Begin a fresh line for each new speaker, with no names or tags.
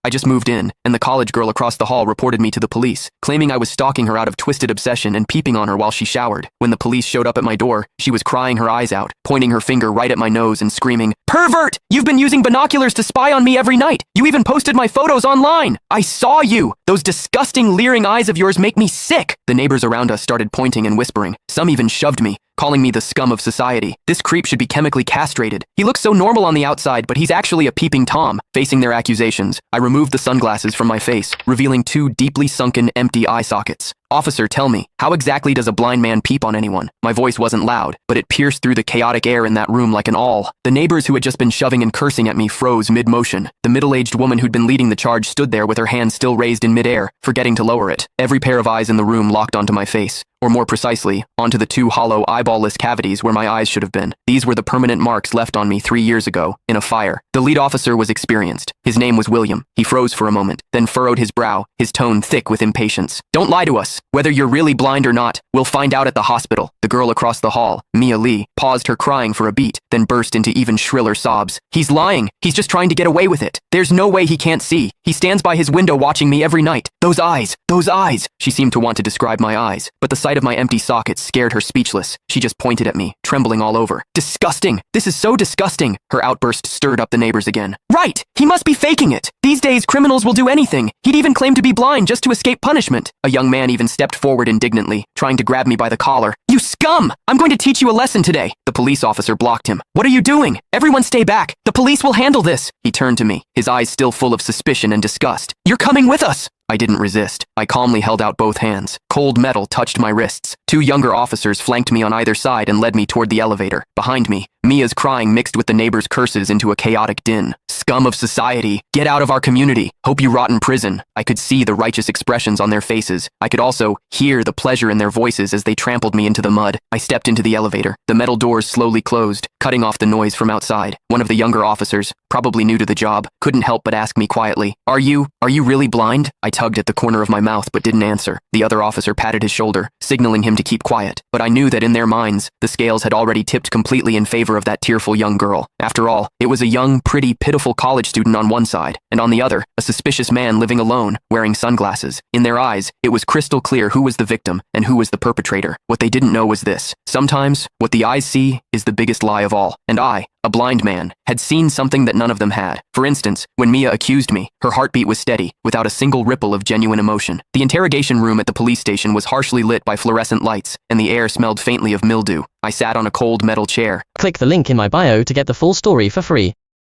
I just moved in, and the college girl across the hall reported me to the police, claiming I was stalking her out of twisted obsession and peeping on her while she showered. When the police showed up at my door, she was crying her eyes out, pointing her finger right at my nose and screaming, "Pervert! You've been using binoculars to spy on me every night! You even posted my photos online! I saw you! Those disgusting, leering eyes of yours make me sick!" The neighbors around us started pointing and whispering. Some even shoved me, calling me the scum of society. This creep should be chemically castrated. He looks so normal on the outside, but he's actually a peeping Tom. Facing their accusations, I removed the sunglasses from my face, revealing two deeply sunken, empty eye sockets. "Officer, tell me, how exactly does a blind man peep on anyone?" My voice wasn't loud, but it pierced through the chaotic air in that room like an awl. The neighbors who had just been shoving and cursing at me froze mid-motion. The middle-aged woman who'd been leading the charge stood there with her hand still raised in mid-air, forgetting to lower it. Every pair of eyes in the room locked onto my face, or more precisely, onto the two hollow, eyeball-less cavities where my eyes should have been. These were the permanent marks left on me 3 years ago, in a fire. The lead officer was experienced. His name was William. He froze for a moment, then furrowed his brow, his tone thick with impatience. "Don't lie to us. Whether you're really blind or not, we'll find out at the hospital." The girl across the hall, Mia Lee, paused her crying for a beat, then burst into even shriller sobs. "He's lying. He's just trying to get away with it. There's no way he can't see. He stands by his window watching me every night. Those eyes, those eyes." She seemed to want to describe my eyes, but the sight of my empty sockets scared her speechless. She just pointed at me, trembling all over. "Disgusting! This is so disgusting!" Her outburst stirred up the neighbors again. "Right! He must be faking it! These days, criminals will do anything. He'd even claim to be blind just to escape punishment." A young man even stepped forward indignantly, trying to grab me by the collar. "You scum! I'm going to teach you a lesson today." The police officer blocked him. "What are you doing? Everyone stay back. The police will handle this." He turned to me, his eyes still full of suspicion and disgust. "You're coming with us." I didn't resist. I calmly held out both hands. Cold metal touched my wrists. Two younger officers flanked me on either side and led me toward the elevator. Behind me, Mia's crying mixed with the neighbors' curses into a chaotic din. "Scum of society! Get out of our community! Hope you rot in prison!" I could see the righteous expressions on their faces. I could also hear the pleasure in their voices as they trampled me into the mud. I stepped into the elevator. The metal doors slowly closed, cutting off the noise from outside. One of the younger officers, probably new to the job, couldn't help but ask me quietly, Are you really blind?" I tugged at the corner of my mouth but didn't answer. The other officer patted his shoulder, signaling him to keep quiet. But I knew that in their minds, the scales had already tipped completely in favor of that tearful young girl. After all, it was a young, pretty, pitiful college student on one side, and on the other, a suspicious man living alone, wearing sunglasses. In their eyes, it was crystal clear who was the victim and who was the perpetrator. What they didn't know was this: sometimes, what the eyes see is the biggest lie of all. And I, a blind man, had seen something that none of them had. For instance, when Mia accused me, her heartbeat was steady, without a single ripple of genuine emotion. The interrogation room at the police station was harshly lit by fluorescent lights, and the air smelled faintly of mildew. I sat on a cold metal chair.
Click the link in my bio to get the full story for free.